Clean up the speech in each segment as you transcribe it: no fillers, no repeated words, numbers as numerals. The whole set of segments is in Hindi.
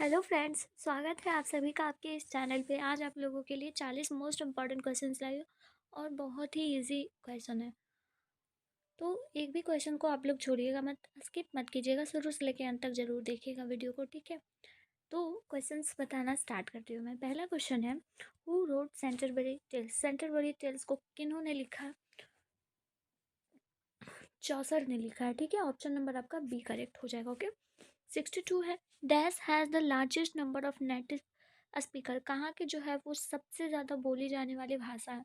हेलो फ्रेंड्स, स्वागत है आप सभी का आपके इस चैनल पे। आज आप लोगों के लिए 40 मोस्ट इम्पॉर्टेंट क्वेश्चंस लाई हूँ और बहुत ही इजी क्वेश्चन है। तो एक भी क्वेश्चन को आप लोग छोड़िएगा मत, स्किप मत कीजिएगा, शुरू से लेकर अंत तक जरूर देखिएगा वीडियो को, ठीक है। तो क्वेश्चंस बताना स्टार्ट करती हूँ मैं। पहला क्वेश्चन है, हु रोड सेंटरबरी टेल्स। सेंटरबरी टेल्स को किन्होंने लिखा? चौसर ने लिखा है, ठीक है। ऑप्शन नंबर आपका बी करेक्ट हो जाएगा। ओके। 62 है, dash has the largest number of native speaker. कहाँ के जो है वो सबसे ज़्यादा बोली जाने वाली भाषा है?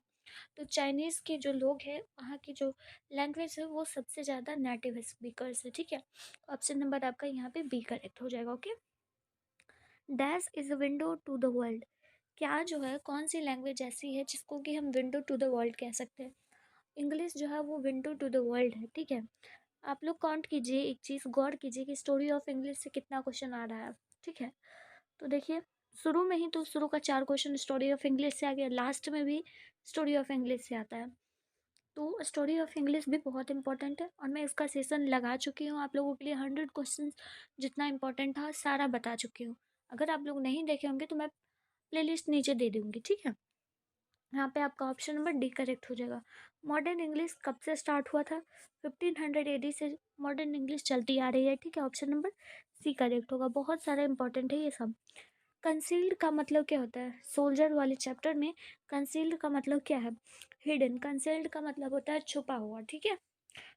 तो चाइनीज़ के जो लोग हैं वहाँ की जो लैंग्वेज है वो सबसे ज़्यादा नेटिव स्पीकर्स है, ठीक है। ऑप्शन नंबर आपका यहाँ पे बी करेक्ट हो जाएगा। Okay. Dash is a window to the world. क्या जो है कौन सी लैंग्वेज ऐसी है जिसको कि हम विंडो टू द वर्ल्ड कह सकते हैं? इंग्लिश जो है वो विंडो टू द वर्ल्ड है, ठीक है। आप लोग काउंट कीजिए, एक चीज़ गौर कीजिए कि स्टोरी ऑफ इंग्लिश से कितना क्वेश्चन आ रहा है, ठीक है। तो देखिए, शुरू में ही तो शुरू का 4 क्वेश्चन स्टोरी ऑफ इंग्लिश से आ गया, लास्ट में भी स्टोरी ऑफ इंग्लिश से आता है। तो स्टोरी ऑफ इंग्लिश भी बहुत इंपॉर्टेंट है और मैं इसका सेशन लगा चुकी हूँ आप लोगों के लिए। 100 क्वेश्चन जितना इंपॉर्टेंट था सारा बता चुकी हूँ। अगर आप लोग नहीं देखे होंगे तो मैं प्लेलिस्ट नीचे दे दूँगी, ठीक है। यहाँ पे आपका ऑप्शन नंबर डी करेक्ट हो जाएगा। मॉडर्न इंग्लिश कब से स्टार्ट हुआ था? 1500 एडी से मॉडर्न इंग्लिश चलती आ रही है, ठीक है। ऑप्शन नंबर सी करेक्ट होगा। बहुत सारा इंपॉर्टेंट है ये सब। कंसील्ड का मतलब क्या होता है? सोल्जर वाले चैप्टर में कंसील्ड का मतलब क्या है? हिडन। कंसील्ड का मतलब होता है छुपा हुआ, ठीक है।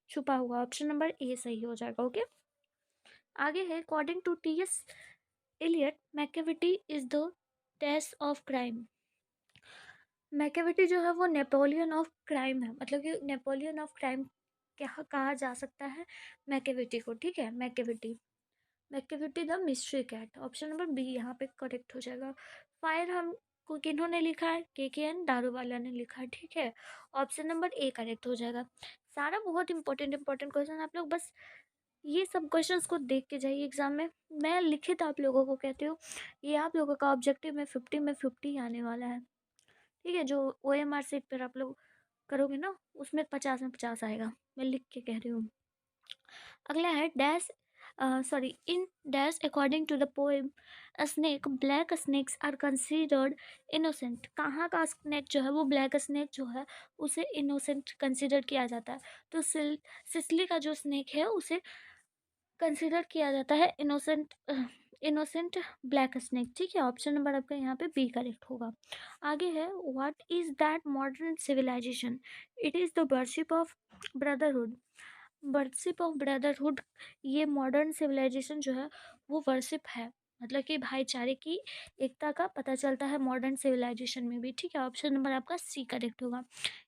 छुपा हुआ। ऑप्शन नंबर ए सही हो जाएगा। ओके। आगे है, according to T S Eliot Macavity is the test of crime. Macavity जो है वो नेपोलियन ऑफ क्राइम है, मतलब कि नेपोलियन ऑफ क्राइम क्या कहा जा सकता है मैकेविटी को, ठीक है। Macavity, Macavity the mystery cat. Option number B यहाँ पे करेक्ट हो जाएगा। फायर हम को किन्होंने लिखा है? के एन दारूवाला ने लिखा है, ठीक है। ऑप्शन नंबर ए करेक्ट हो जाएगा। सारा बहुत इंपॉर्टेंट इंपॉर्टेंट क्वेश्चन, आप लोग बस ये सब क्वेश्चंस को देख के जाइए एग्जाम में। मैं लिखित आप लोगों को कहती हूँ, ये आप लोगों का ऑब्जेक्टिव में 50 में 50 आने वाला है, ठीक है। जो OMR सीट पर आप लोग करोगे ना उसमें 50 में 50 आएगा, मैं लिख के कह रही हूँ। अगला है, dash sorry in dash according to the poem a snake black snakes are considered innocent. कहाँ का स्नेक जो है वो ब्लैक स्नेक जो है उसे इनोसेंट कंसीडर किया जाता है? तो सिसली का जो स्नेक है उसे कंसीडर किया जाता है इनोसेंट, इनोसेंट ब्लैक स्नेक, ठीक है। ऑप्शन नंबर आपका यहाँ पे बी करेक्ट होगा। आगे है, what is that modern civilization? It is the worship of brotherhood. Worship of brotherhood, ये मॉडर्न सिविलाइजेशन जो है वो वर्शिप है, मतलब कि भाईचारे की एकता का पता चलता है मॉडर्न सिविलाइजेशन में भी, ठीक है। ऑप्शन नंबर आपका सी करेक्ट होगा।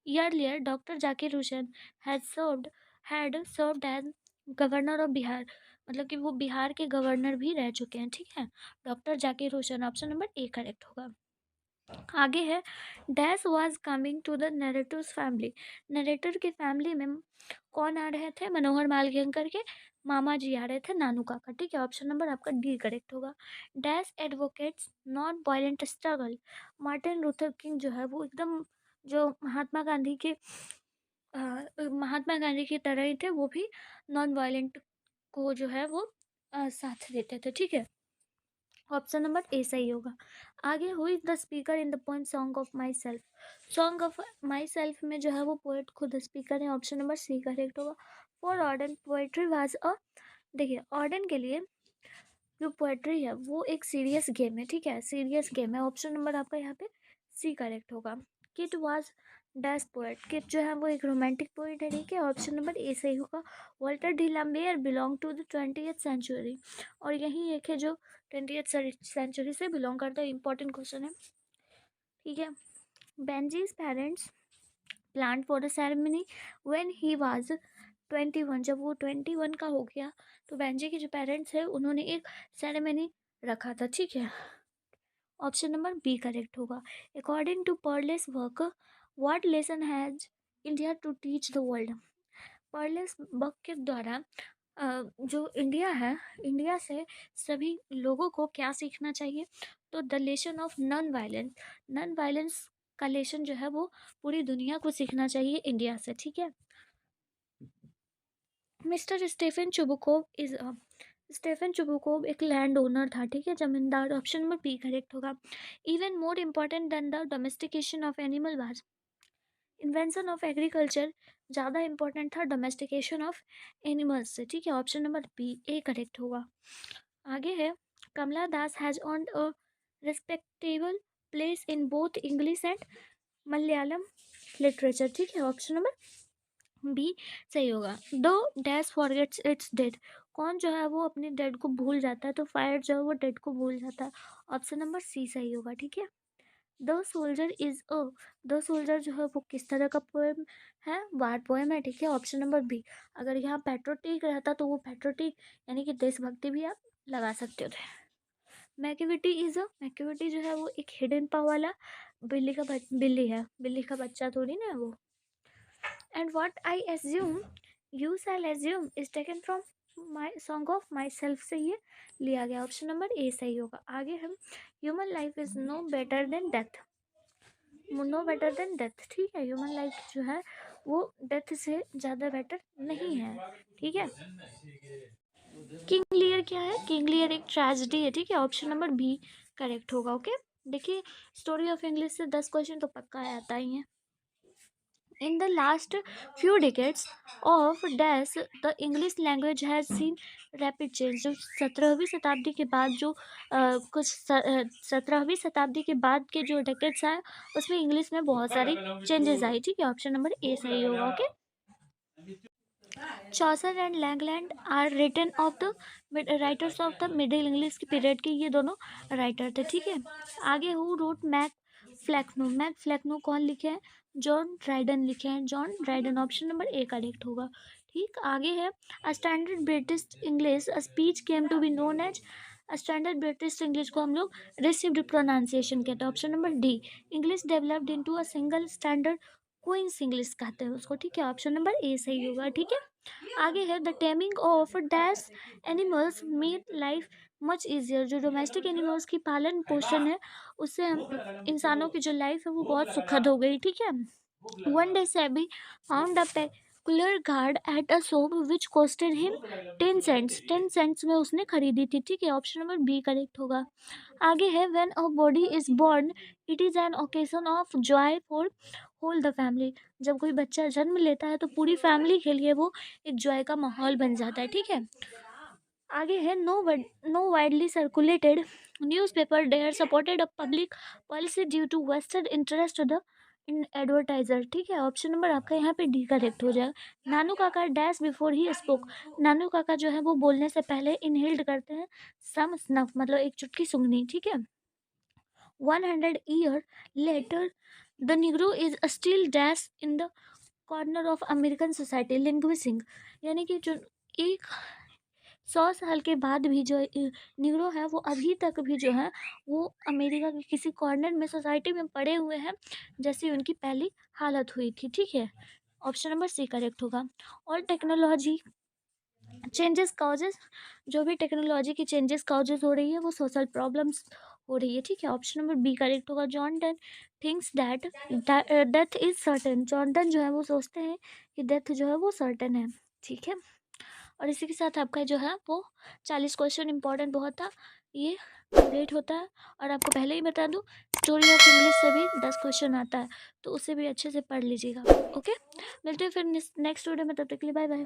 Earlier doctor Zakir Hussain had served as governor of Bihar, मतलब कि वो बिहार के गवर्नर भी रह चुके हैं, ठीक है। Doctor Zakir Hussain. Option number A correct होगा। आगे है, dash was coming to the narrator's family. Narrator के फैमिली में कौन आ रहे थे? मनोहर मालवीय के मामा जी आ रहे थे, नानू काका, ठीक है। ऑप्शन नंबर आपका डी करेक्ट होगा। Dash advocates non violent struggle. Martin Luther king जो है वो एकदम जो महात्मा गांधी की तरह ही थे, वो भी नॉन वायलेंट को जो है वो साथ देते थे, ठीक है। ऑप्शन नंबर ए सही होगा। आगे, who is the speaker in the poem song of myself. Song of myself में जो है वो पोएट खुद स्पीकर है। ऑप्शन नंबर सी करेक्ट होगा। For Auden poetry was a, देखिए ऑर्डन के लिए जो पोएट्री है वो एक सीरियस गेम है, ठीक है। सीरियस गेम है। ऑप्शन नंबर आपका यहाँ पे सी करेक्ट होगा। Kit was dash poet. Kit जो है वो एक रोमांटिक पोएट है, ठीक है। ऑप्शन नंबर ए सही होगा। Walter de Lambier belong to the 20th century, और यही एक है जो 20th सेंचुरी से बिलोंग करता है। इंपॉर्टेंट क्वेश्चन है, ठीक है। Benjy's parents plan for a ceremony when he was 21। जब वो 21 का हो गया तो बेंजी के जो पेरेंट्स हैं उन्होंने एक सेरेमनी रखा था, ठीक है। ऑप्शन नंबर बी करेक्ट होगा। According to Pearl's work, what lesson has India to teach the world. Pearl's work के द्वारा जो इंडिया है, इंडिया से सभी लोगों को क्या सीखना चाहिए? तो the lesson of non violence. Non violence का लेसन जो है वो पूरी दुनिया को सीखना चाहिए इंडिया से, ठीक है। Mister Stephen Chubukov is Stefan Chubukov एक लैंड ओनर था, ठीक है, जमींदार। ऑप्शन नंबर बी करेक्ट होगा। Even more important than the domestication of animal was invention of agriculture. ज़्यादा इंपॉर्टेंट था डोमेस्टिकेशन ऑफ एनिमल्स से, ठीक है। Option number B A correct होगा। आगे है Kamala Das has earned a respectable place in both English and Malayalam literature, ठीक है। ऑप्शन नंबर बी सही होगा। दो डैश फॉरगेट्स इट्स डेड, कौन जो है वो अपने डेड को भूल जाता है, तो फायर जो है वो डेड को भूल जाता है। ऑप्शन नंबर सी सही होगा, ठीक है। The soldier is a, the soldier जो है वो किस तरह का पोएम है, वार पोएम है, ठीक है। Option number B. अगर यहाँ पेट्रोटिक रहता तो वो पेट्रोटिक यानी कि देशभक्ति भी आप लगा सकते थे। मैक्युविटी इज अ, मैक्युविटी जो है वो एक हिडन पाव वाला बिल्ली है, बिल्ली का बच्चा थोड़ी ना है वो। And what I assume you shall assume is taken from my song of my self से ये लिया गया। ऑप्शन नंबर ए सही होगा। आगे हम human life is no better than death, no better than death, ठीक है। ह्यूमन लाइफ जो है वो डेथ से ज़्यादा बेटर नहीं है, ठीक है। किंग लियर क्या है, किंग लियर एक ट्रेजेडी है, ठीक है। ऑप्शन नंबर बी करेक्ट होगा। ओके, देखिए स्टोरी ऑफ इंग्लिश से 10 क्वेश्चन तो पक्का आता ही है। In the last few decades of dash, the English language has seen rapid change। जो 17वीं शताब्दी के बाद जो कुछ 17वीं शताब्दी के बाद के जो डेकेड्स आए उसमें इंग्लिश में बहुत सारी चेंजेस आई, ठीक है। ऑप्शन नंबर ए सही होगा। Okay, Chaucer and Langland are written of the writers of the middle English के पीरियड के ये दोनों राइटर थे, ठीक है। आगे who wrote Mac Flecknoe, Mac Flecknoe कौन लिखे हैं, जॉन ड्राइडन लिखे हैं, John Dryden. Option number A correct होगा, ठीक। आगे है a standard British English a speech came to be known as, standard British English को हम लोग रिसीव्ड प्रोनाउंसिएशन कहते हैं। Option number D. English developed into a single standard queen's English कहते हैं उसको, ठीक है। ऑप्शन नंबर ए सही होगा, ठीक है। आगे है the taming of dash animals made life much easier. जो डोमेस्टिक एनिमल्स की पालन पोषण है उससे हम इंसानों की जो लाइफ है वो बहुत सुखद हो गई, ठीक है। One day Sebi found a peculiar guard at a shop which costed him 10 cents, 10 cents में उसने खरीदी थी, ठीक है। ऑप्शन नंबर बी करेक्ट होगा। आगे है when a body is born it is an occasion of joy for whole the family. जब कोई बच्चा जन्म लेता है तो पूरी फैमिली के लिए वो एक जॉय का माहौल बन जाता है, ठीक है। आगे है no widely circulated newspaper dare supported a public policy due to vested interest the in advertiser, ठीक है। ऑप्शन नंबर आपका यहाँ पे डी करेक्ट हो जाएगा। नानू काका डैश बिफोर ही स्पोक, नानू काका जो है वो बोलने से पहले इनहेल्ड करते हैं सम स्नफ, मतलब एक चुटकी सूंघनी, ठीक है। 100 year later the negro is still dash in the corner of American society linguistic, यानी कि जो एक 100 साल के बाद भी जो निग्रो है वो अभी तक भी जो है वो अमेरिका के किसी कॉर्नर में सोसाइटी में पड़े हुए हैं जैसी उनकी पहली हालत हुई थी, ठीक है। ऑप्शन नंबर सी करेक्ट होगा। और टेक्नोलॉजी चेंजेस काउजेस, जो भी टेक्नोलॉजी की चेंजेस काउजेस हो रही है वो सोशल प्रॉब्लम्स हो रही है, ठीक है। ऑप्शन नंबर बी करेक्ट होगा। John Donne thinks that death is certain, John Donne जो है वो सोचते हैं कि डेथ जो है वो सर्टेन है, ठीक है। और इसी के साथ आपका जो है वो 40 क्वेश्चन इंपॉर्टेंट बहुत था ये कंप्लीट होता है। और आपको पहले ही बता दूं स्टोरी ऑफ इंग्लिश से भी 10 क्वेश्चन आता है तो उसे भी अच्छे से पढ़ लीजिएगा। ओके, मिलते हैं फिर नेक्स्ट वीडियो में, तब तक के लिए बाय बाय।